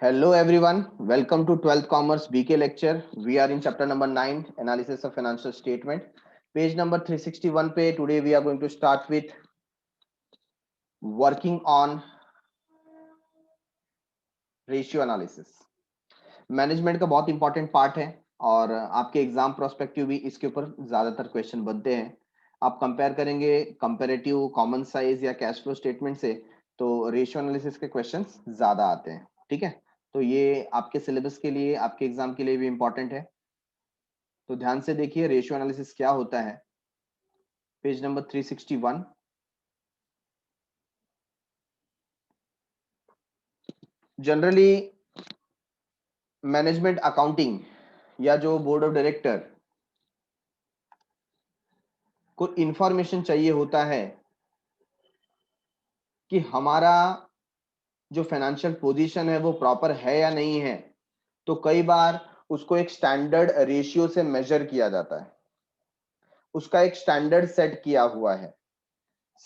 Hello everyone, welcome to 12th Commerce BK lecture. We are in chapter number 9, analysis of financial statement. Page number 361 पे today we are going to start with working on ratio analysis. Management का बहुत important part है और आपके exam prospective भी इसके ऊपर ज्यादातर क्वेश्चन बनते हैं. आप कंपेयर करेंगे कंपेरेटिव कॉमन साइज या कैश फ्लो स्टेटमेंट से तो रेशियो एनालिसिस के क्वेश्चंस ज्यादा आते हैं. ठीक है, तो ये आपके सिलेबस के लिए आपके एग्जाम के लिए भी इंपॉर्टेंट है. तो ध्यान से देखिए रेशियो एनालिसिस क्या होता है. Page number 361. Generally management accounting या जो बोर्ड ऑफ डायरेक्टर को इंफॉर्मेशन चाहिए होता है कि हमारा जो फाइनेंशियल पोजीशन है वो प्रॉपर है या नहीं है. तो कई बार उसको एक स्टैंडर्ड रेशियो से मेजर किया जाता है, उसका एक स्टैंडर्ड सेट किया हुआ है.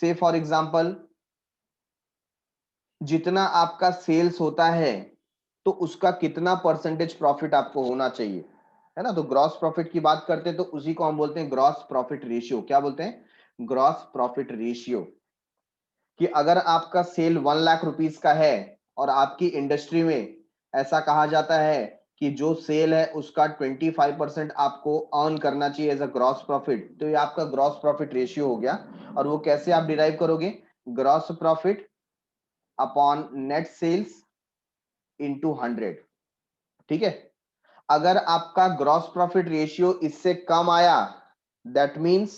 से फॉर एग्जांपल जितना आपका सेल्स होता है तो उसका कितना परसेंटेज प्रॉफिट आपको होना चाहिए, है ना. तो ग्रॉस प्रॉफिट की बात करते हैं तो उसी को हम बोलते हैं ग्रॉस प्रॉफिट रेशियो. क्या बोलते हैं? Gross profit ratio. कि अगर आपका सेल 1 लाख रुपीस का है और आपकी इंडस्ट्री में ऐसा कहा जाता है कि जो सेल है उसका 25% आपको अर्न करना चाहिए एज अ ग्रॉस प्रॉफिट, तो ये आपका ग्रॉस प्रॉफिट रेशियो हो गया. और वो कैसे आप डिराइव करोगे? Gross profit upon net sales into 100. ठीक है. अगर आपका ग्रॉस प्रॉफिट रेशियो इससे कम आया दैट मींस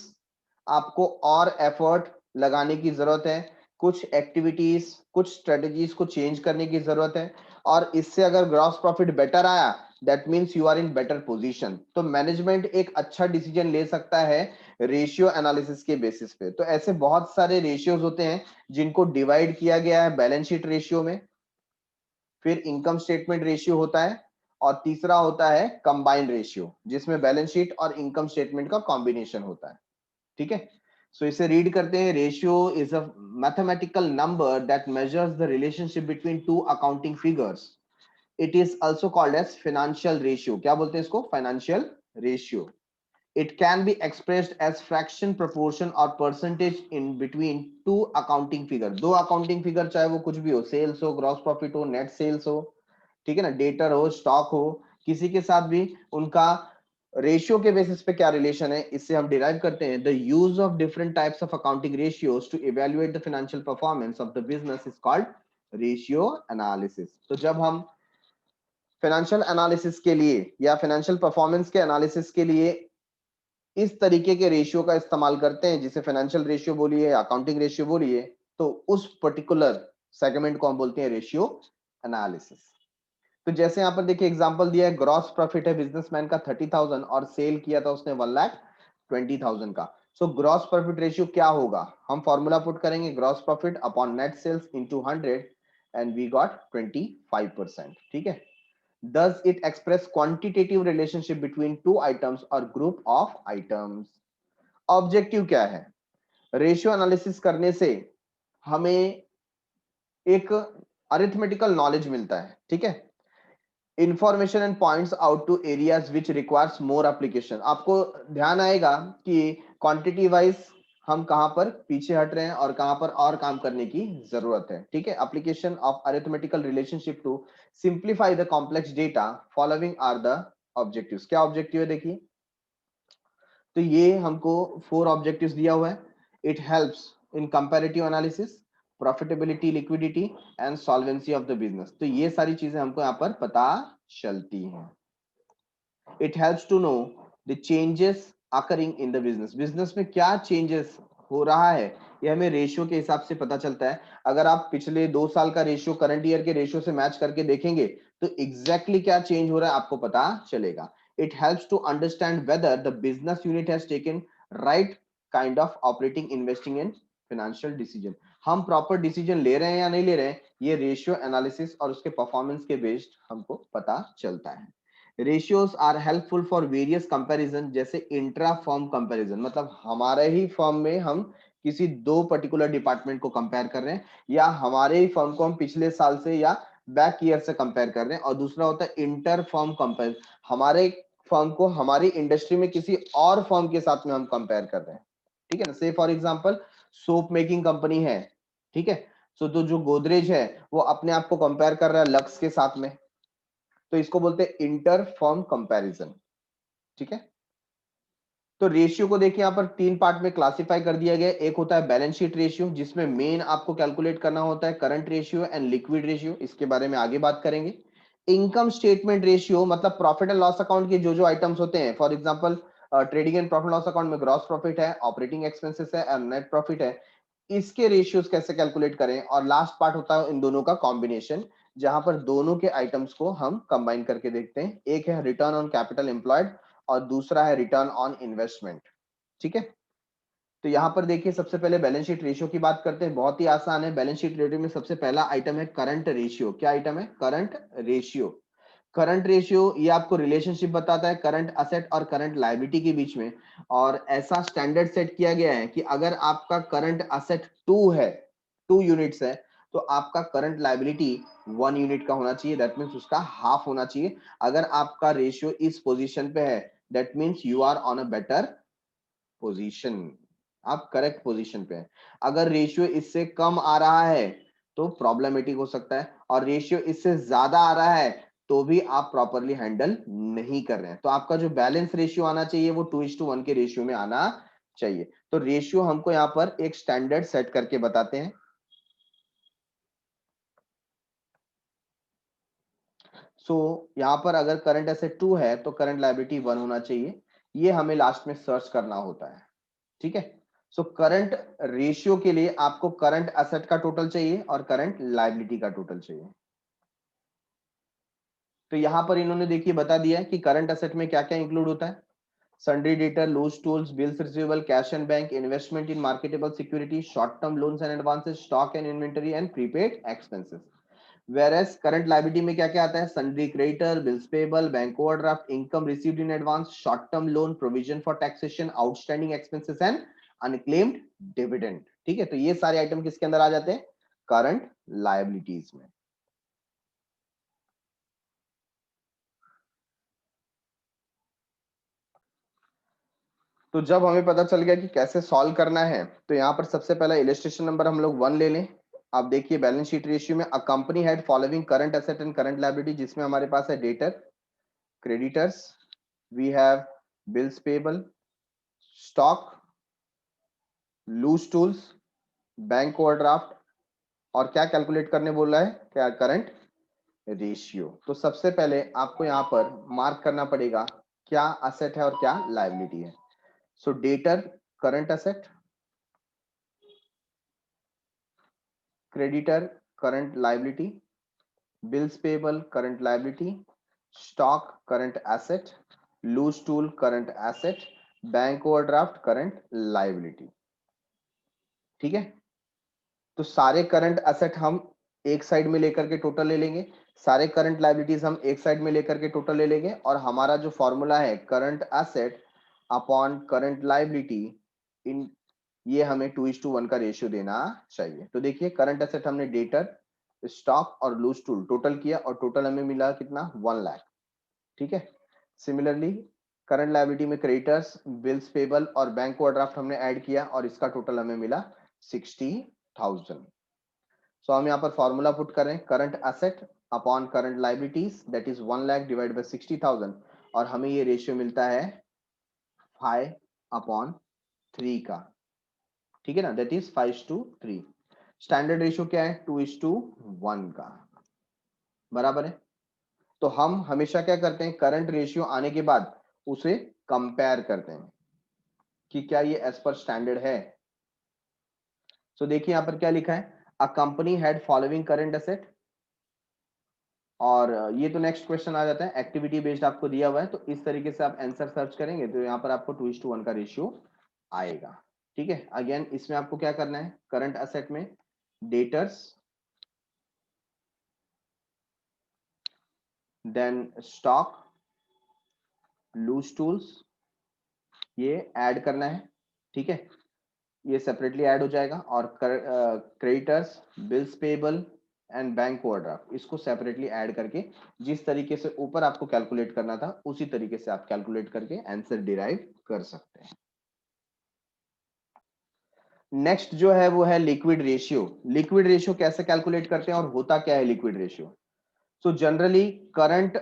आपको और एफर्ट लगाने की जरूरत है, कुछ एक्टिविटीज कुछ स्ट्रेटजीज को चेंज करने की जरूरत है. और इससे अगर ग्रॉस प्रॉफिट बेटर आया that means you are in better position. तो मैनेजमेंट एक अच्छा डिसीजन ले सकता है रेशियो एनालिसिस के बेसिस पे. तो ऐसे बहुत सारे रेशियोज होते हैं जिनको डिवाइड किया गया है बैलेंस शीट रेशियो में, फिर इनकम स्टेटमेंट रेशियो होता है और तीसरा होता है कंबाइंड रेशियो जिसमें बैलेंस शीट और इनकम स्टेटमेंट का कॉम्बिनेशन होता है. ठीक है. सो इसे रीड करते हैं. Ratio is a mathematical number that measures the relationship between two accounting figures. It is also called as financial ratio. क्या बोलते हैं इसको? Financial ratio. It can be expressed as fraction, proportion or percentage in between two accounting figure. दो accounting figure चाहे वो कुछ भी हो, सेल्स हो, ग्रॉस प्रॉफिट हो, नेट सेल्स हो, ठीक है ना, डेटर हो, स्टॉक हो, किसी के साथ भी उनका रेशियो के बेसिस पे क्या रिलेशन है इससे हम डिराइव करते हैं. The use of different types of accounting ratios to evaluate the financial performance of the business is called ratio analysis. तो जब हम फाइनेंशियल एनालिसिस के लिए या फाइनेंशियल परफॉर्मेंस के एनालिसिस के लिए इस तरीके के रेशियो का इस्तेमाल करते हैं जिसे फाइनेंशियल रेशियो बोलिए, अकाउंटिंग रेशियो बोलिए, तो उस पर्टिकुलर सेगमेंट को हम बोलते हैं रेशियो एनालिसिस. तो जैसे यहां पर देखिए एग्जांपल दिया है, ग्रॉस प्रॉफिट है बिजनेसमैन का 30,000 और सेल किया था उसने 1,20,000 का. सो ग्रॉस प्रॉफिट रेशियो क्या होगा? हम फॉर्मूला पुट करेंगे gross profit upon net sales into 100 and we got 25%. ठीक है. Does it express quantitative relationship between two items or group of items? Objective क्या है? रेशियो एनालिसिस करने से हमें एक अरिथमेटिकल नॉलेज मिलता है. ठीक है. Information and points out to areas which requires more application. आपको ध्यान आएगा कि क्वांटिटी वाइज हम कहां पर पीछे हट रहे हैं और कहां पर और काम करने की जरूरत है. ठीक है. Application of arithmetical relationship to simplify the complex data following are the objectives. क्या ऑब्जेक्टिव है देखिए. तो ये हमको 4 ऑब्जेक्टिव्स दिया हुआ है. It helps in comparative analysis, profitability, liquidity and solvency of the business. तो ये सारी चीजें हमको यहाँ पर पता चलती हैं. It helps to know the changes occurring in the business. Business में क्या चेंजेस हो रहा है ये हमें रेशियो के हिसाब से पता चलता है. अगर आप पिछले 2 साल का रेशियो करंट ईयर के रेशियो से मैच करके देखेंगे तो एग्जैक्टली क्या चेंज हो रहा है आपको पता चलेगा. It helps to understand whether the business unit has taken right kind of operating, investing and financial decision. हम प्रॉपर डिसीजन ले रहे हैं या नहीं ले रहे हैं ये रेशियो एनालिसिस और उसके परफॉर्मेंस के बेस्ड हमको पता चलता है. Ratios are helpful for various comparison, जैसे इंट्रा फर्म कंपैरिजन, मतलब हमारे ही फर्म में हम किसी दो पर्टिकुलर डिपार्टमेंट को कंपेयर कर रहे हैं या हमारे ही फर्म को हम पिछले साल से या बैक ईयर से कंपेयर कर रहे हैं, और दूसरा होता है इंटर फर्म कंपेयर, हमारे फर्म को हमारी इंडस्ट्री में किसी और फर्म के साथ में हम कंपेयर कर रहे हैं, ठीक है ना। से for example soap making company है, ठीक है, सो तो जो गोदरेज है वो अपने आप को कंपेयर कर रहा है लक्स के साथ में, तो इसको बोलते हैं इंटर फर्म कंपैरिजन, ठीक है। तो रेशियो को देखिए यहाँ पर तीन पार्ट में क्लासिफाई कर दिया गया है। एक होता है बैलेंस शीट रेशियो, जिसमें मेन आपको कैलकुलेट करना होता है current ratio and liquid ratio, इसके बारे में आगे बात करेंगे। इनकम स्टेटमेंट रेशियो मतलब प्रॉफिट एंड लॉस अकाउंट के जो जो आइटम्स होते हैं, for example trading and profit loss account में ग्रॉस प्रॉफिट है, ऑपरेटिंग एक्सपेंसेस है और नेट प्रॉफिट है, इसके रेशियोज कैसे कैलकुलेट करें। और लास्ट पार्ट होता है इन दोनों का कॉम्बिनेशन, जहां पर दोनों के आइटम्स को हम कंबाइन करके देखते हैं। एक है रिटर्न ऑन कैपिटल एम्प्लॉयड और दूसरा है रिटर्न ऑन इन्वेस्टमेंट, ठीक है। तो यहां पर देखिए सबसे पहले बैलेंस शीट रेशियो की बात करते हैं, बहुत ही आसान है। बैलेंस शीट रेशियो में सबसे पहला आइटम है करंट रेशियो। क्या आइटम है? Current ratio. करंट रेशियो ये आपको रिलेशनशिप बताता है करंट असेट और करंट लायबिलिटी के बीच में, और ऐसा स्टैंडर्ड सेट किया गया है कि अगर आपका करंट असेट 2 है, 2 यूनिट्स है, तो आपका करंट लायबिलिटी 1 यूनिट का होना चाहिए, दैट मींस उसका हाफ होना चाहिए। अगर आपका रेशियो इस पोजीशन पे है, that means you are on a better position, आप करेक्ट पोजीशन पे हैं। अगर रेशियो इससे कम आ रहा है तो प्रॉब्लमेटिक हो सकता है, और रेशियो इससे ज्यादा आ रहा है तो भी आप प्रॉपरली हैंडल नहीं कर रहे हैं। तो आपका जो बैलेंस रेशियो आना चाहिए वो 2:1 के रेशियो में आना चाहिए। तो रेशियो हमको यहाँ पर एक स्टैंडर्ड सेट करके बताते हैं। सो यहाँ पर अगर करंट एसेट 2 है तो करंट लायबिलिटी 1 होना चाहिए, ये हमें लास्ट में सर्च करना होता है, ठीक है। सो करंट रेशियो के लिए आपको करंट असेट का टोटल चाहिए और करंट लायबिलिटी का टोटल चाहिए। तो यहां पर इन्होंने देखिए बता दिया है कि करंट असेट में क्या क्या इंक्लूड होता है। Sundry debtor, loose tools, bills receivable, cash and bank, investment in marketable security, short term loans and advances, stock and inventory and prepaid expenses. Whereas current liability में क्या क्या आता है? Sundry creditor, bills payable, bank overdraft, income received in advance, short term loan, provision for taxation, outstanding expenses and unclaimed dividend, ठीक है। तो ये सारे आइटम किसके अंदर आ जाते हैं? करंट लायबिलिटीज में। तो जब हमें पता चल गया कि कैसे सॉल्व करना है, तो यहाँ पर सबसे पहला इलस्ट्रेशन नंबर हम लोग 1 ले लें। आप देखिए बैलेंस शीट रेशियो में a company had following current asset and current liability, जिसमें हमारे पास है debtor, creditors, we have bills payable, stock, loose tools, bank overdraft, और क्या कैलकुलेट करने बोल रहा है? क्या? Current ratio. तो सबसे पहले आपको यहाँ पर मार्क करना पड़ेगा क्या असेट है और क्या लायबिलिटी है। So debtor current asset, creditor current liability, bills payable current liability, stock current asset, loose tool current asset, bank overdraft current liability, ठीक है। तो सारे करंट असेट हम एक साइड में लेकर के टोटल ले लेंगे, सारे करंट लायबिलिटीज हम एक साइड में लेकर के टोटल ले लेंगे, और हमारा जो फॉर्मूला है current asset upon current liability, इन ये हमें 2:1 का रेशियो देना चाहिए। तो देखिए करंट एसेट हमने डेटर, स्टॉक और लूज टूल टोटल किया, और टोटल हमें मिला कितना? 1 लाख, ठीक है। सिमिलरली करंट लायबिलिटी में क्रेडिटर्स, बिल्स पेबल और बैंक ओवरड्राफ्ट हमने ऐड किया, और इसका टोटल हमें मिला 60,000। सो हम यहाँ पर फॉर्मूला पुट करें current asset upon current liabilities, that is 1 lakh divide by 60,000, और हमें ये रेशियो मिलता है 5/3 का, ठीक है ना, दैट इज 5:3। स्टैंडर्ड रेशियो क्या है? 2:1 का, बराबर है। तो हम हमेशा क्या करते हैं? करंट रेशियो आने के बाद उसे कंपेयर करते हैं कि क्या ये एज पर स्टैंडर्ड है। सो देखिए यहां पर क्या लिखा है, अ company had following current asset, और ये तो नेक्स्ट क्वेश्चन आ जाता है, एक्टिविटी बेस्ड आपको दिया हुआ है, तो इस तरीके से आप आंसर सर्च करेंगे तो यहाँ पर आपको 2:1 का रेशियो आएगा, ठीक है। अगेन इसमें आपको क्या करना है? करंट असेट में debtors, then stock, loose tools, ये ऐड करना है, ठीक है, ये सेपरेटली ऐड हो जाएगा, और creditors, bills payable, and bank overdraft, इसको सेपरेटली ऐड करके जिस तरीके से ऊपर आपको कैलकुलेट करना था उसी तरीके से आप कैलकुलेट करके आंसर डिराइव कर सकते हैं। नेक्स्ट जो है वो है लिक्विड रेशियो। लिक्विड रेशियो कैसे कैलकुलेट करते हैं और होता क्या है liquid ratio? So generally current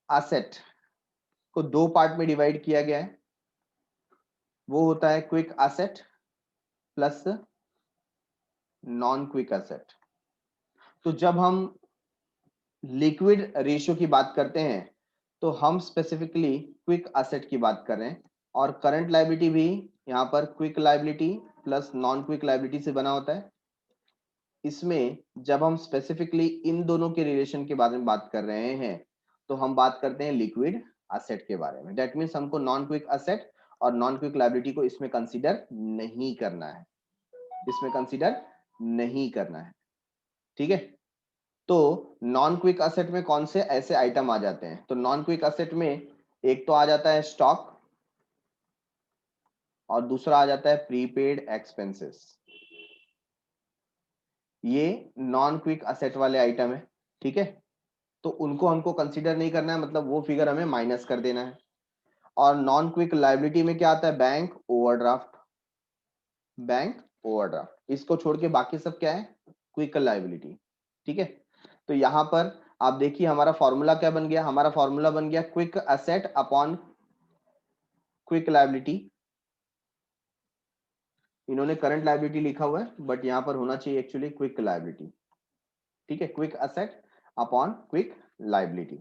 asset को दो पार्ट में डिवाइड किया गया है, वो होता है quick asset plus non quick asset. तो जब हम लिक्विड रेशियो की बात करते हैं तो हम स्पेसिफिकली क्विक एसेट की बात कर रहे हैं, और करंट लायबिलिटी भी यहाँ पर quick liability plus non quick liability से बना होता है। इसमें जब हम स्पेसिफिकली इन दोनों के रिलेशन के बारे में बात कर रहे हैं तो हम बात करते हैं लिक्विड एसेट के बारे में। दैट मीन्स हमको नॉन क्विक एसेट और नॉन क्विक लायबिलिटी को इसमें कंसीडर नहीं करना है, इसमें कंसीडर नहीं करना है, ठीक है। तो नॉन क्विक एसेट में कौन से ऐसे आइटम आ जाते हैं? तो नॉन क्विक एसेट में एक तो आ जाता है स्टॉक और दूसरा आ जाता है प्रीपेड एक्सपेंसेस। ये नॉन क्विक एसेट वाले आइटम है, ठीक है। तो उनको हमको कंसीडर नहीं करना है, मतलब वो फिगर हमें माइनस कर देना है। और नॉन क्विक लायबिलिटी में क्या आता है? Bank overdraft, bank overdraft. इसको छोड़ के बाकी सब क्या है? क्विक लायबिलिटी, ठीक है। तो यहां पर आप देखिए हमारा फॉर्मूला क्या बन गया? हमारा फॉर्मूला बन गया quick asset upon quick liability. इन्होंने करंट लायबिलिटी लिखा हुआ है बट यहां पर होना चाहिए एक्चुअली क्विक लायबिलिटी, ठीक है। Quick asset upon quick liability.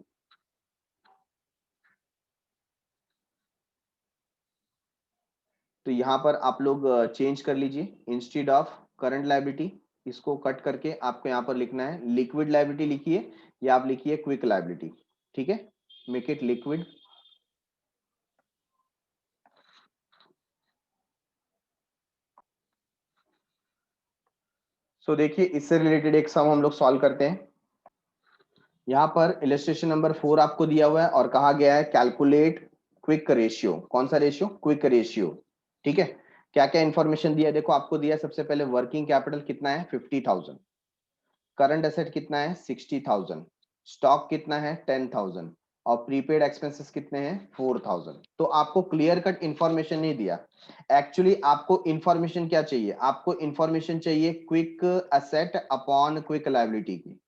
तो यहां पर आप लोग चेंज कर लीजिए, इंस्टेड ऑफ करंट लायबिलिटी इसको कट करके आपको यहां पर लिखना है लिक्विड लायबिलिटी लिखिए, या आप लिखिए क्विक लायबिलिटी, ठीक है। Make it liquid. सो देखिए इससे रिलेटेड एक सम हम लोग सॉल्व करते हैं। यहाँ पर इलस्ट्रेशन नंबर 4 आपको दिया हुआ है और कहा गया है कैलकुलेट क्विक रेशियो। कौन सा रेशियो? क्विक रेशियो, ठीक है। क्या क्या इंफॉर्मेशन दिया है देखो, आपको दिया है सबसे पहले वर्किंग कैपिटल कितना है? 50,000। करंट एसेट कितना है? 60,000। स्टॉक कितना है? 10,000। और प्रीपेड एक्सपेंसेस कितने हैं? 4,000। तो आपको क्लियर कट इंफॉर्मेशन नहीं दिया। एक्चुअली आपको इंफॉर्मेशन क्या चाहिए? आपको इंफॉर्मेशन चाहिए quick asset upon quick liability की।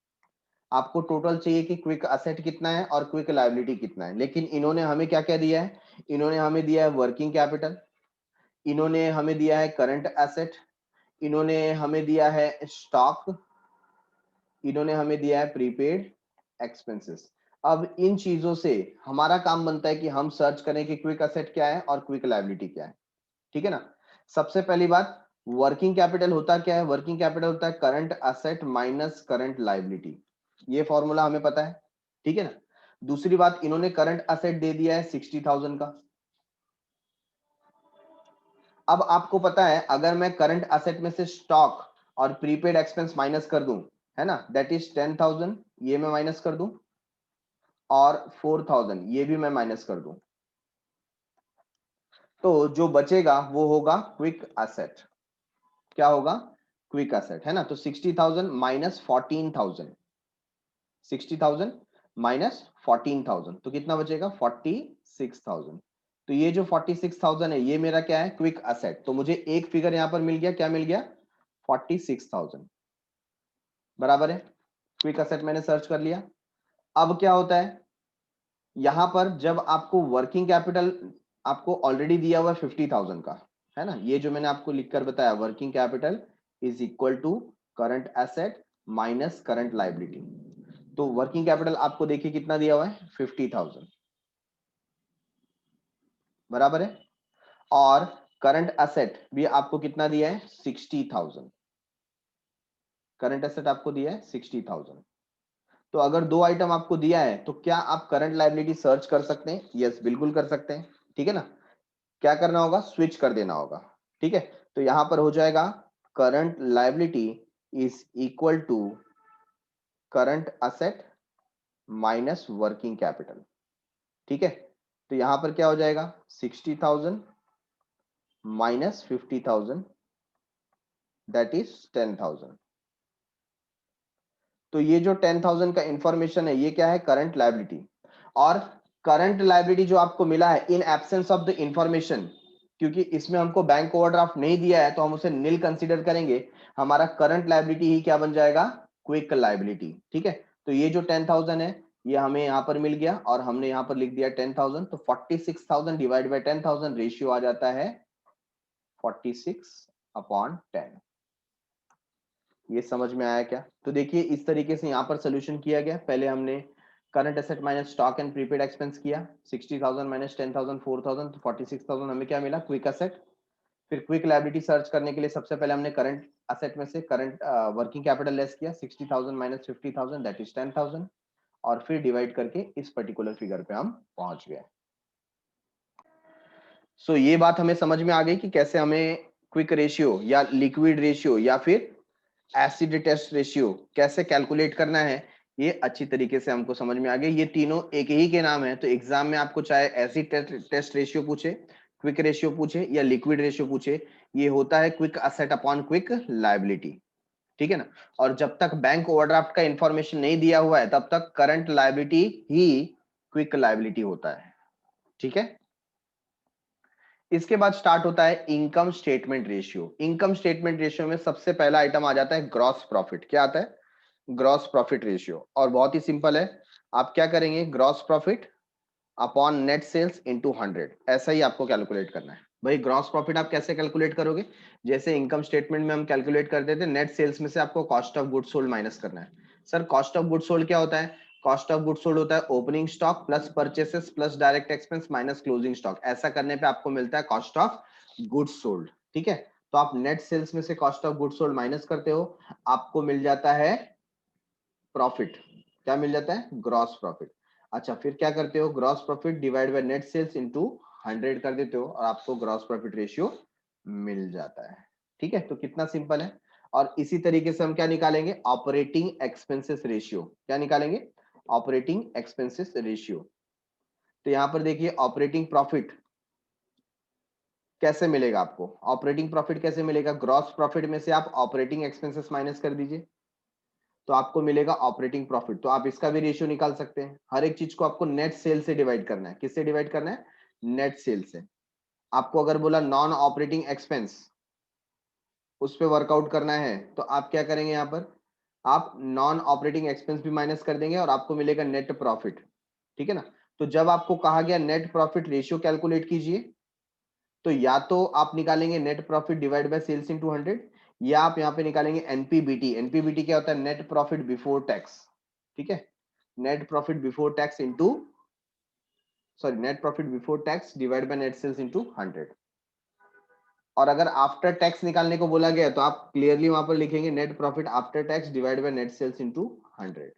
आपको टोटल चाहिए कि क्विक एसेट कितना है और क्विक लायबिलिटी कितना है, लेकिन इन्होंने हमें क्या क्या दिया है? इन्होंने हमें दिया है वर्किंग कैपिटल, इन्होंने हमें दिया है करंट एसेट, इन्होंने हमें दिया है स्टॉक, इन्होंने हमें दिया है प्रीपेड एक्सपेंसेस। अब इन चीजों से हमारा काम बनता है कि हम सर्च करें कि क्विक एसेट क्या है और क्विक लायबिलिटी क्या है, ठीक है ना। सबसे पहली बात, वर्किंग कैपिटल होता क्या है? वर्किंग कैपिटल होता है current asset minus current liability. ये फॉर्मूला हमें पता है, ठीक है ना। दूसरी बात, इन्होंने करंट एसेट दे दिया है 60,000 का। अब आपको पता है अगर मैं करंट एसेट में से स्टॉक और प्रीपेड एक्सपेंस माइनस कर दूं, है ना, दैट इज 10,000, ये मैं माइनस कर दूं, और 4,000 ये भी मैं माइनस कर दूं, तो जो बचेगा वो होगा क्विक एसेट। क्या होगा? क्विक एसेट, है ना। तो 60,000 माइनस 14,000, 60,000 माइनस 14,000, तो कितना बचेगा? 46,000। तो ये जो 46,000 है ये मेरा क्या है? Quick asset. तो मुझे एक फिगर यहां पर मिल गया, क्या मिल गया? 46,000, बराबर है। क्विक एसेट मैंने सर्च कर लिया। अब क्या होता है यहां पर, जब आपको वर्किंग कैपिटल आपको ऑलरेडी दिया हुआ 50,000 का, है ना, ये जो मैंने आपको लिखकर बताया, working capital is equal to current asset minus current liability. तो वर्किंग कैपिटल आपको देखिए कितना दिया हुआ है? 50,000, बराबर है। और करंट एसेट भी आपको कितना दिया है? 60,000। करंट एसेट आपको दिया है 60,000। तो अगर दो आइटम आपको दिया है तो क्या आप करंट लायबिलिटी सर्च कर सकते हैं? यस, बिल्कुल कर सकते हैं, ठीक है ना। क्या करना होगा? स्विच कर देना होगा, ठीक है। तो यहां पर हो जाएगा current liability is equal to current asset minus working capital, ठीक है। तो यहां पर क्या हो जाएगा? 60,000 माइनस 50,000, दैट इज 10,000। तो ये जो 10,000 का इंफॉर्मेशन है ये क्या है, करंट लायबिलिटी। और करंट लायबिलिटी जो आपको मिला है in absence of the information, क्योंकि इसमें हमको बैंक ओवरड्राफ्ट नहीं दिया है तो हम उसे नील कंसीडर करेंगे, हमारा करंट लायबिलिटी ही क्या बन जाएगा, क्विक लायबिलिटी। ठीक है, तो ये जो 10,000 है ये हमें यहाँ पर मिल गया और हमने यहाँ पर लिख दिया 10,000, तो 46,000 डिवाइड बाई 10,000 रेशियो आ जाता है 46/10। ये समझ में आया क्या? तो देखिए इस तरीके से यहाँ पर सोल्यूशन किया गया। पहले हमने current asset minus stock and prepaid expense किया, 60,000 माइनस 10,000 4,000, तो 46,000 हमें क्या मिला, क्विक एसेट। फिर क्विक लायबिलिटी सर्च करने के लिए सबसे पहले हमने करंट एसेट में से करंट वर्किंग कैपिटल लेस किया, 60,000 माइनस 50,000 दैट इज 10,000, और फिर डिवाइड करके इस पर्टिकुलर फिगर पे हम पहुंच गए। सो ये बात हमें समझ में आ गई कि कैसे हमें क्विक रेशियो या लिक्विड रेशियो या फिर एसिड टेस्ट रेशियो कैसे कैलकुलेट करना है, ये अच्छी तरीके से हमको समझ में आ गया। ये तीनों एक ही के नाम है, तो एग्जाम में आपको चाहे एसिड टेस्ट रेशियो पूछे, क्विक रेशियो पूछे या लिक्विड रेशियो पूछे, ये होता है quick asset upon quick liability. ठीक है ना? और जब तक बैंक ओवरड्राफ्ट का इंफॉर्मेशन नहीं दिया हुआ है तब तक करंट लायबिलिटी ही क्विक लायबिलिटी होता है। ठीक है, इसके बाद स्टार्ट होता है income statement ratio. Income statement ratio में सबसे पहला आइटम आ जाता है ग्रॉस प्रॉफिट। क्या आता है, ग्रॉस प्रॉफिट रेशियो। और बहुत ही सिंपल है, आप क्या करेंगे, gross profit upon net sales into 100, ऐसा ही आपको कैलकुलेट करना है। भाई ग्रॉस प्रॉफिट आप कैसे कैलकुलेट करोगे, जैसे इनकम स्टेटमेंट में हम कैलकुलेट करते थे, नेट सेल्स में से आपको cost of goods sold minus करना है। Sir cost of goods sold क्या होता है, कॉस्ट ऑफ गुड्स सोल्ड होता है opening stock plus purchases plus direct expense minus closing stock. ऐसा करने पे आपको मिलता है कॉस्ट ऑफ गुड्स सोल्ड। ठीक है, तो आप नेट सेल्स में से cost of goods sold minus करते हो, आपको मिल जाता है प्रॉफिट। क्या मिल जाता है, ग्रॉस प्रॉफिट। अच्छा फिर क्या करते हो, gross profit divide by net sales into 100 कर देते हो और आपको ग्रॉस प्रॉफिट रेशियो मिल जाता है। ठीक है, तो कितना सिंपल है। और इसी तरीके से हम क्या निकालेंगे, ऑपरेटिंग एक्सपेंसेस रेशियो। क्या निकालेंगे, ऑपरेटिंग एक्सपेंसेस रेशियो। तो यहां पर देखिए ऑपरेटिंग प्रॉफिट कैसे मिलेगा आपको, ऑपरेटिंग प्रॉफिट कैसे मिलेगा, ग्रॉस प्रॉफिट में से आप ऑपरेटिंग एक्सपेंसेस माइनस कर दीजिए तो आपको मिलेगा ऑपरेटिंग प्रॉफिट। तो आप इसका भी रेशियो निकाल सकते हैं। हर एक चीज को आपको नेट सेल से डिवाइड करना है। किससे डिवाइड करना है, नेट सेल से। आपको अगर बोला नॉन ऑपरेटिंग एक्सपेंस उस पर वर्कआउट करना है तो आप क्या करेंगे, यहाँ पर आप नॉन ऑपरेटिंग एक्सपेंस भी माइनस कर देंगे और आपको मिलेगा नेट प्रॉफिट। ठीक है ना? तो जब आपको कहा गया नेट प्रॉफिट रेशियो कैलकुलेट कीजिए, तो या तो आप निकालेंगे net profit divide by sales into 100, या आप यहाँ पे निकालेंगे एनपीबीटी। एनपीबीटी क्या होता है, नेट प्रॉफिट बिफोर टैक्स। ठीक है, net profit before tax into, sorry net profit before tax divide by net sales into 100। और अगर आफ्टर टैक्स निकालने को बोला गया तो आप क्लियरली वहां पर लिखेंगे net profit after tax divide by net sales into 100।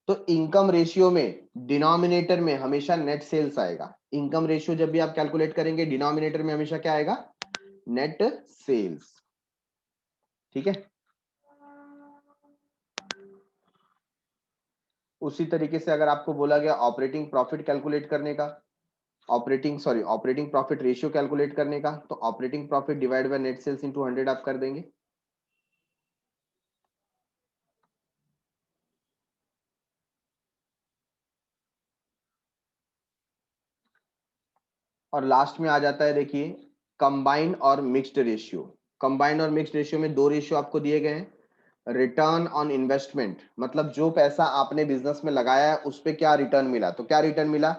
तो इनकम रेशियो में डिनोमिनेटर में हमेशा नेट सेल्स आएगा। इनकम रेशियो जब भी आप कैलकुलेट करेंगे डिनोमिनेटर में हमेशा क्या आएगा, नेट सेल्स। ठीक है, उसी तरीके से अगर आपको बोला गया ऑपरेटिंग प्रॉफिट कैलकुलेट करने का, ऑपरेटिंग प्रॉफिट रेशियो कैलकुलेट करने का, तो operating profit divide by net sales into 100 आप कर देंगे। और लास्ट में आ जाता है देखिए कंबाइंड और मिक्स्ड रेशियो। कंबाइंड और मिक्स्ड रेशियो में दो रेशियो आपको दिए गए हैं। रिटर्न ऑन इन्वेस्टमेंट, मतलब जो पैसा आपने बिजनेस में लगाया है उस पर क्या रिटर्न मिला, तो क्या रिटर्न मिला,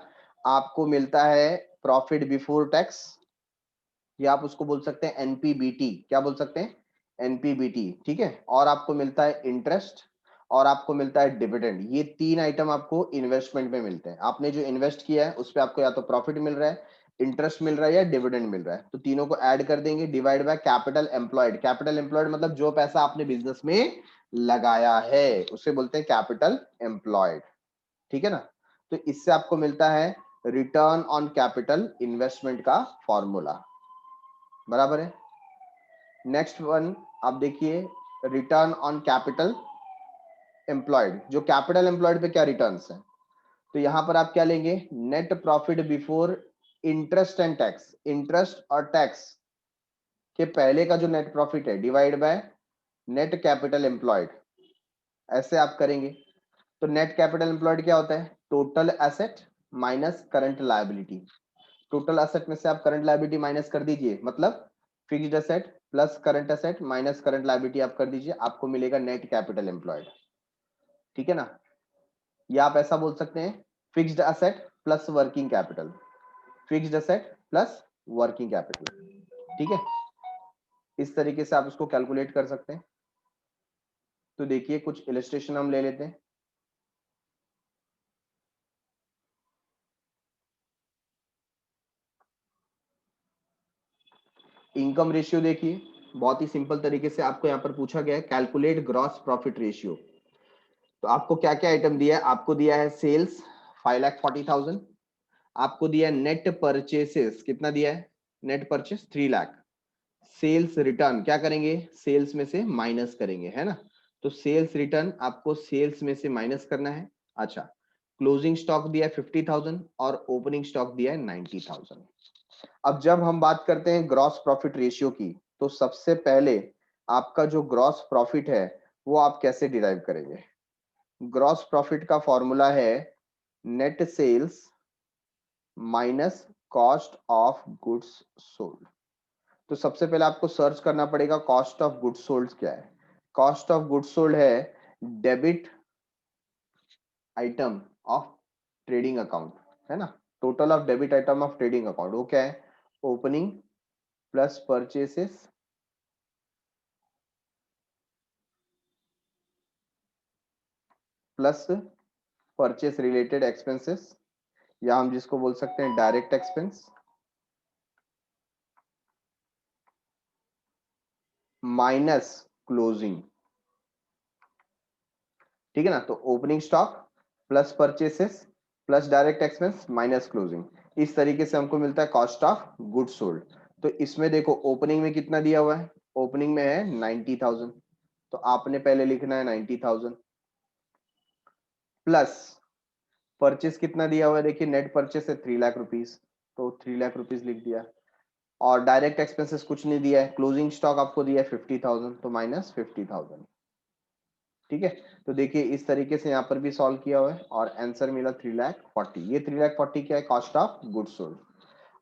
आपको मिलता है प्रॉफिट बिफोर टैक्स, या आप उसको बोल सकते हैं एनपीबीटी। क्या बोल सकते हैं, एनपीबीटी। ठीक है, और आपको मिलता है इंटरेस्ट और आपको मिलता है डिविडेंड। ये तीन आइटम आपको इन्वेस्टमेंट में मिलते हैं। आपने जो इन्वेस्ट किया है उस पर आपको या तो प्रॉफिट मिल रहा है, इंटरेस्ट मिल रहा है या डिविडेंड मिल रहा है। तो तीनों को ऐड कर देंगे, divide by capital employed. Capital employed मतलब जो पैसा आपने बिजनेस में लगाया है उसे बोलते हैं कैपिटल एम्प्लॉयड। ठीक है ना? तो इससे आपको मिलता है रिटर्न ऑन कैपिटल इन्वेस्टमेंट का फॉर्मूला। बराबर है। नेक्स्ट वन आप देखिए, रिटर्न ऑन कैपिटल एम्प्लॉयड। जो कैपिटल एम्प्लॉयड पे क्या रिटर्न्स है, तो यहां पर आप क्या लेंगे, net profit before interest and tax. Interest और टैक्स के पहले का जो नेट प्रॉफिट है divide by net capital employed. ऐसे आप करेंगे तो नेट कैपिटल एम्प्लॉयड क्या होता है? Total asset minus current liability. Total asset में से आप करंट लायबिलिटी माइनस कर दीजिए, मतलब fixed asset plus current asset minus current liability आप कर दीजिए, आपको मिलेगा नेट कैपिटल एम्प्लॉयड। ठीक है ना? या आप ऐसा बोल सकते हैं fixed asset plus working capital, fixed asset plus working capital. ठीक है, इस तरीके से आप इसको कैलकुलेट कर सकते हैं। तो देखिए कुछ इलस्ट्रेशन हम ले लेते हैं। इनकम रेशियो देखिए, बहुत ही सिंपल तरीके से आपको यहाँ पर पूछा गया है कैलकुलेट ग्रॉस प्रॉफिट रेशियो। तो आपको क्या क्या आइटम दिया है? आपको दिया है सेल्स 5,40,000, आपको दिया है नेट परचेसेस, कितना दिया है? Net purchase 3 lakh. Sales return क्या करेंगे? सेल्स में से माइनस करेंगे, है ना? तो सेल्स रिटर्न आपको सेल्स में से माइनस करना है। अच्छा, क्लोजिंग स्टॉक दिया है 50,000 और ओपनिंग स्टॉक दिया है 90,000। अब जब हम बात करते हैं ग्रॉस प्रॉफिट रेशियो की, तो सबसे पहले आपका जो ग्रॉस प्रॉफिट है वो आप कैसे डिराइव करेंगे? ग्रॉस प्रॉफिट का फॉर्मूला है net sales minus cost of goods sold. तो सबसे पहले आपको सर्च करना पड़ेगा कॉस्ट ऑफ गुड्स सोल्ड क्या है। कॉस्ट ऑफ गुड्स सोल्ड है debit item of trading account, है ना? Total of debit item of trading account वो क्या है? Opening plus purchases plus purchase related expenses, या हम जिसको बोल सकते हैं डायरेक्ट एक्सपेंस, माइनस क्लोजिंग। ठीक है ना? तो opening stock plus purchases plus direct expense minus closing, इस तरीके से हमको मिलता है कॉस्ट ऑफ गुड्स सोल्ड। तो इसमें देखो ओपनिंग में कितना दिया हुआ है? ओपनिंग में है 90,000, तो आपने पहले लिखना है 90,000 प्लस परचेस कितना दिया हुआ है? देखिए नेट परचेस है 3 लाख रुपीज, तो 3 लाख रुपीज लिख दिया। और डायरेक्ट एक्सपेंसेस कुछ नहीं दिया है, क्लोजिंग स्टॉक आपको दिया है 50,000, तो माइनस 50,000। ठीक है, तो देखिए इस तरीके से यहाँ पर भी सॉल्व किया हुआ है और आंसर मिला 3,40,000। ये 3,40,000 क्या है? Cost of goods sold.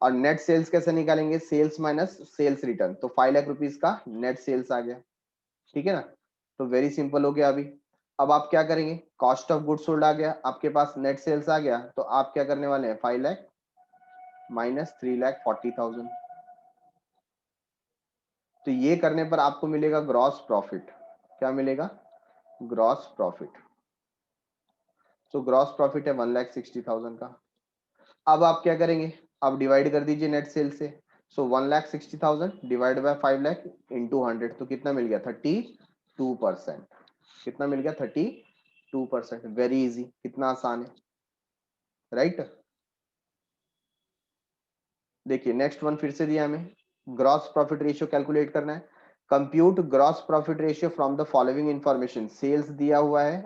और नेट सेल्स कैसे निकालेंगे? सेल्स माइनस सेल्स रिटर्न, तो 5 लाख रुपीज का नेट सेल्स आ गया। ठीक है ना? तो वेरी सिंपल हो गया। अभी अब आप क्या करेंगे? कॉस्ट ऑफ गुड्स सोल्ड आ गया आपके पास, नेट सेल्स आ गया, तो आप क्या करने वाले हैं? 5 लाख माइनस 3,40,000। तो ये करने पर आपको मिलेगा ग्रॉस प्रॉफिट। क्या मिलेगा? Gross profit. तो ग्रॉस प्रॉफिट है 1,60,000 का। अब आप क्या करेंगे? अब डिवाइड कर दीजिए नेट सेल से। सो 1,60,000 डिवाइड बाय 5 लाख इंटू 100, तो कितना मिल गया? 32%। कितना मिल गया? 32%। वेरी इजी, कितना आसान है, राइट? देखिए नेक्स्ट वन फिर से दिया हमें, ग्रॉस प्रॉफिट रेशियो कैलकुलेट करना है। Compute gross profit ratio from the following information. Sales दिया हुआ है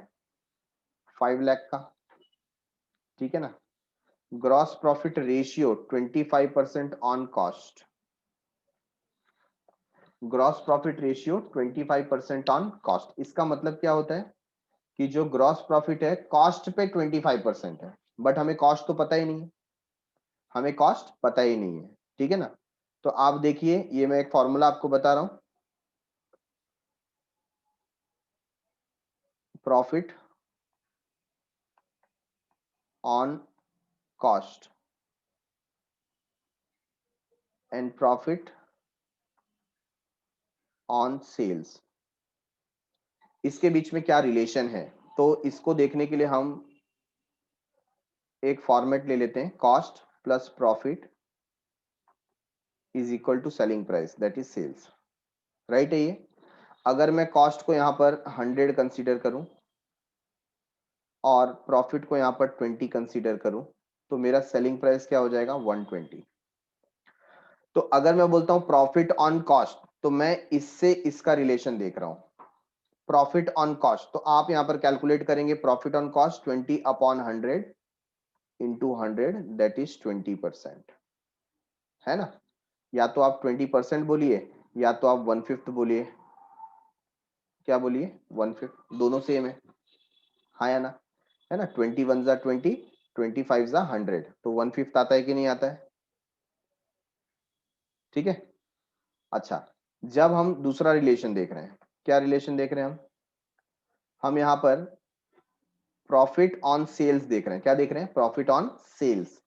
5 लाख का, ठीक है ना? Gross profit ratio 25% on cost. Gross profit ratio 25% on cost, इसका मतलब क्या होता है कि जो ग्रॉस प्रॉफिट है कॉस्ट पे 25% है, बट हमें कॉस्ट तो पता ही नहीं है, हमें कॉस्ट पता ही नहीं है। ठीक है ना? तो आप देखिए ये मैं एक फॉर्मूला आपको बता रहा हूं, profit on cost and profit on sales, इसके बीच में क्या रिलेशन है? तो इसको देखने के लिए हम एक फॉर्मेट ले लेते हैं, cost plus profit is equal to selling price that is sales, right है ये? अगर मैं कॉस्ट को यहां पर 100 कंसीडर करूं और प्रॉफिट को यहां पर 20 कंसीडर करूं, तो मेरा सेलिंग प्राइस क्या हो जाएगा? 120। तो अगर मैं बोलता हूं प्रॉफिट ऑन कॉस्ट, तो मैं इससे इसका रिलेशन देख रहा हूं, प्रॉफिट ऑन कॉस्ट। तो आप यहां पर कैलकुलेट करेंगे profit on cost 20 upon 100 into 100 that is 20%, है ना? या तो आप 20% बोलिए या तो आप 1/5 बोलिए। क्या बोलिए? 1/5, दोनों सेम है। हाँ या ना, है ना, 21 जा 20, 25 जा 100, तो 1/5 आता है कि नहीं आता है? ठीक है। अच्छा, जब हम दूसरा रिलेशन देख रहे हैं, क्या रिलेशन देख रहे हैं हम यहाँ पर प्रॉफिट ऑन सेल्स देख रहे हैं। क्या देख रहे हैं? Profit on sales.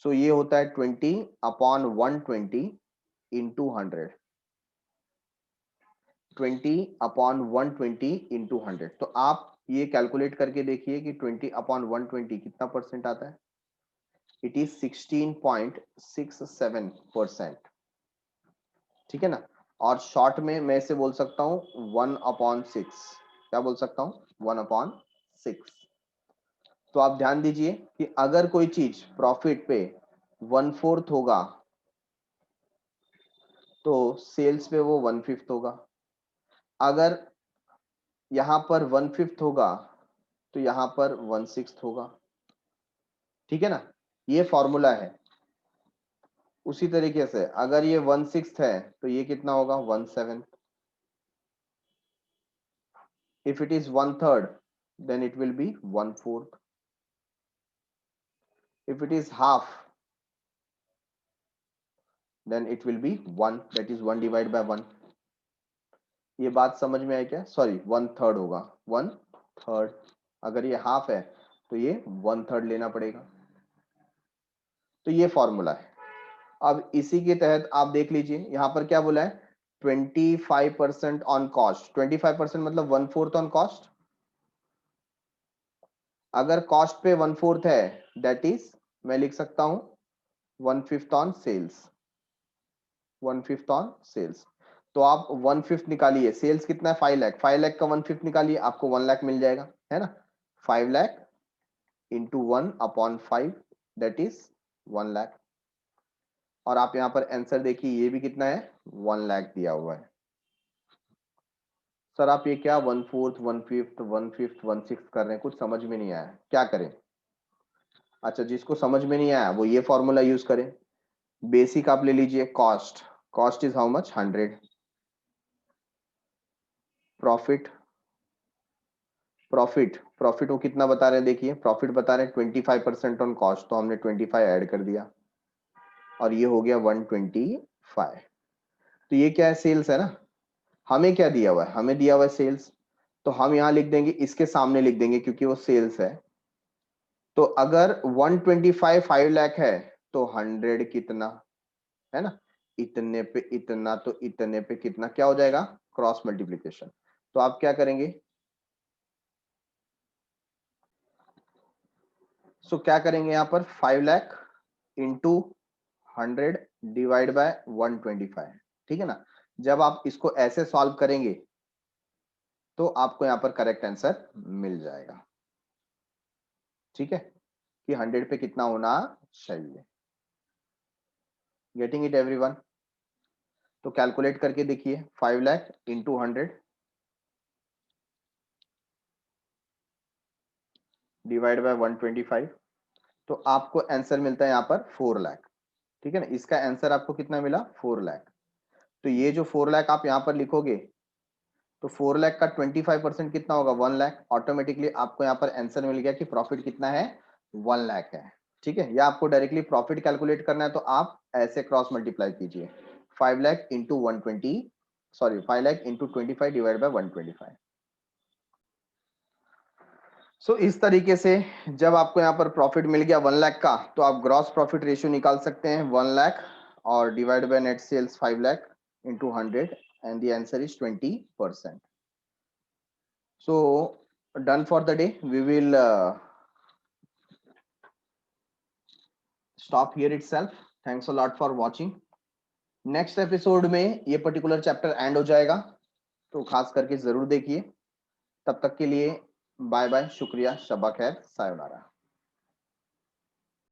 सो ये होता है 20/120 इंटू 100, 20/120 इंटू 100। तो आप ये कैलकुलेट करके देखिए कि 20/120 कितना परसेंट आता है। It is 16.67%। ठीक है ना। और शॉर्ट में मैं इसे बोल सकता हूं 1/6। क्या बोल सकता हूं? 1/6। तो आप ध्यान दीजिए कि अगर कोई चीज प्रॉफिट पे 1/4 होगा तो सेल्स पे वो 1/5 होगा। अगर यहां पर 1/5 होगा तो यहां पर 1/6 होगा। ठीक है ना, ये फॉर्मूला है। उसी तरीके से अगर ये 1/6 है तो ये कितना होगा? 1/7। If it is 1/3 then it will be 1/4। if it is half then it will be 1, that is 1 divided by 1। ये बात समझ में आई क्या? सॉरी, 1/3 होगा, 1/3। अगर ये हाफ है तो ये 1/3 लेना पड़ेगा। तो ये फॉर्मूला है। अब इसी के तहत आप देख लीजिए यहां पर क्या बोला है, 25% ऑन कॉस्ट। 25% मतलब 1/4 ऑन कॉस्ट। अगर कॉस्ट पे 1/4 है दैट इज, मैं लिख सकता हूं 1/5 ऑन सेल्स। 1/5 on sales. तो आप 1/5 निकालिए, सेल्स कितना है? 5 लाख। 5 लाख का 1/5 निकालिए, आपको 1 लाख मिल जाएगा, है ना। 5 lakh into 1/5 that is 1 lakh. और आप यहां पर आंसर देखिए, ये भी कितना है? 1 लाख दिया हुआ है। सर आप ये क्या 1/4, 1/5, 1/5, 1/6 कर रहे हैं? कुछ समझ में नहीं आया, क्या करें? अच्छा, जिसको समझ में नहीं आया वो ये फॉर्मूला यूज करें। बेसिक आप ले लीजिए, cost. Cost is how much? 100। Profit, profit वो कितना बता रहे हैं? देखिए प्रॉफिट बता रहे हैं 25% ऑन कॉस्ट, तो हमने 25 ऐड कर दिया और ये हो गया 125। तो ये क्या है? सेल्स है ना। हमें क्या दिया हुआ है? हमें दिया हुआ है सेल्स। तो हम यहां लिख देंगे, इसके सामने लिख देंगे क्योंकि वो सेल्स है। तो अगर 125 5 लाख है तो 100 कितना, है ना, इतने पे इतना, तो इतने पे कितना, क्या हो जाएगा? Cross multiplication. तो आप क्या करेंगे? सो क्या करेंगे यहां पर? 5 लाख इंटू 100 डिवाइड बाय 125। ठीक है ना। जब आप इसको ऐसे सॉल्व करेंगे तो आपको यहां पर करेक्ट आंसर मिल जाएगा। ठीक है, कि 100 पे कितना होना चाहिए। Getting it everyone? तो कैलकुलेट करके देखिए, 5 लाख इंटू 100 डिवाइड बाय 125, तो आपको आंसर मिलता है यहाँ पर 4 लाख। ठीक है ना, इसका आंसर आपको कितना मिला? 4 लाख। तो ये जो 4 लाख आप यहाँ पर लिखोगे तो 4 लाख का 25% कितना होगा? 1 लाख। ऑटोमेटिकली आपको यहाँ पर आंसर मिल गया कि प्रॉफिट कितना है? 1 लाख है। ठीक है, या आपको डायरेक्टली प्रॉफिट कैलकुलेट करना है तो आप ऐसे क्रॉस मल्टीप्लाई कीजिए, 5 lakh into 120, sorry 5 lakh into 25 divide by 125। सो इस तरीके से जब आपको यहाँ पर प्रॉफिट मिल गया 1 लाख का, तो आप ग्रॉस प्रॉफिट रेशियो निकाल सकते हैं 1 लाख और divide by net sales 5 lakh into 100 and the answer is 20%। So done for the day. We will stop here itself. Thanks a lot for watching. Next episode में ये पर्टिकुलर चैप्टर एंड हो जाएगा, तो खास करके जरूर देखिए। तब तक के लिए बाय बाय, शुक्रिया, शबा खैर, सायोनारा।